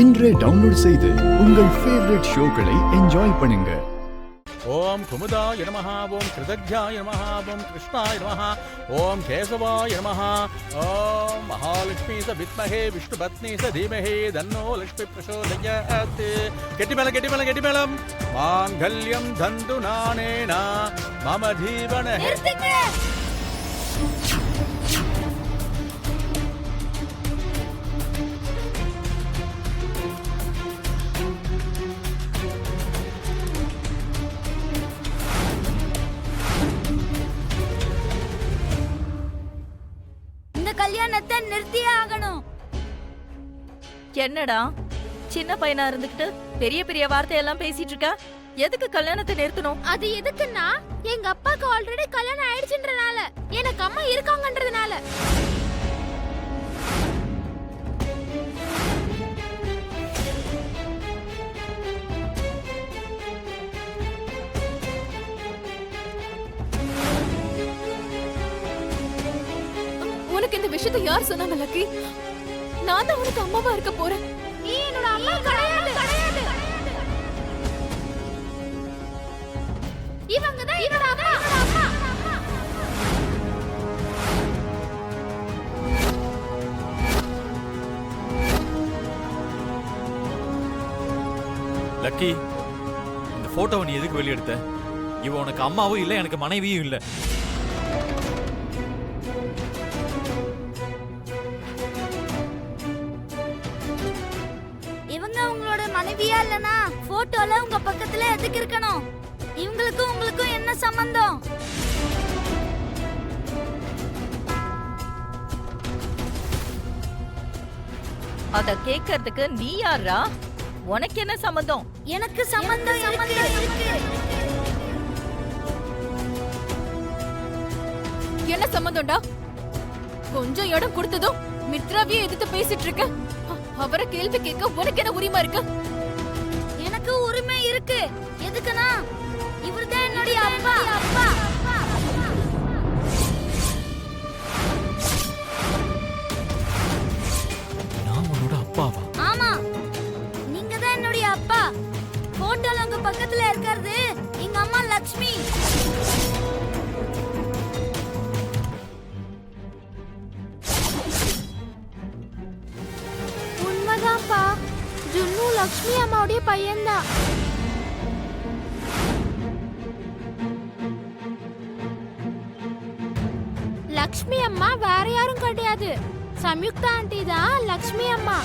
இன்றே டவுன்லோட் செய்து உங்கள் ஃபேவரட் ஷோக்களை என்ஜாய் பண்ணுங்க. ஓம் குமுதாய நமஹ, ஓம் கிருதஜ்ஞாய நமஹ, ஓம் கிருஷ்ணாய நமஹ, ஓம் கேசவாய நமஹ, ஓம் மகாலட்சுமி ச வித்மஹே விஷ்ணு பத்னி ச தீமஹி தன்னோ லக்ஷ்மி பிரசோதயாத். கெட்டிமேளம் மாங்கல்யம் தந்து நானேனா மம ஜீவன. கல்யாணத்தை நிறுத்தியே ஆகணும். என்னடா சின்ன பையனா இருந்துகிட்டு பெரிய பெரிய வார்த்தையெல்லாம் பேசிட்டு இருக்க? எதுக்கு கல்யாணத்தை நிறுத்தணும்? அது எதுக்குன்னா எங்க அப்பாக்கு ஆல்ரெடி கல்யாணம் ஆயிடுச்சுன்றனால, எனக்கு அம்மா இருக்காங்கன்றதுனால. உனக்கு இந்த விஷயத்தை யார் சொன்னாங்க லக்கி? நான் தான் உனக்கு அம்மாவா இருக்க போறேன். நீ என்னோட அம்மா கிடையாது. இவங்க தான் என்னோட அம்மா. லக்கி, இந்த போட்டோவை நீ எதுக்கு வெளியெடுத்த? இவ உனக்கு அம்மாவும் இல்ல, எனக்கு மனைவியும் இல்ல. மனைவியா இல்லனா போட்டோல உங்க பக்கத்துல எதுக்கு இருக்கணும்? இவங்களுக்கும் உங்களுக்கும் என்ன சம்பந்தம்? அத கேக்குறதுக்கு நீ யாரா? உனக்கு என்ன சம்பந்தம்? எனக்கு சம்பந்தம் இருக்கு. என்ன சம்பந்தம்டா? கொஞ்சம் இடம் கொடுத்ததும் மித்ராவியை எதிர்த்து பேசிட்டு இருக்க. அவரை கேள்வி கேட்க உனக்கு என்ன உரிமை இருக்கு? எனக்கு உரிமை இருக்கு. எதுக்குனா இவர்தான் என்னுடைய அப்பா. நான் உன்னோட அப்பாவா? ஆமா, நீங்க தான் என்னுடைய அப்பா. போட்டோல உங்க பக்கத்துல இருக்கிறது எங்க அம்மா லக்ஷ்மி. உண்மைதான்ப்பா, ஜுன்னு லக்ஷ்மி அம்மாவுடைய பையன்தான். லக்ஷ்மி அம்மா வேற யாரும் கிடையாது, சம்யுக்தா ஆண்டி தான் லக்ஷ்மி அம்மா.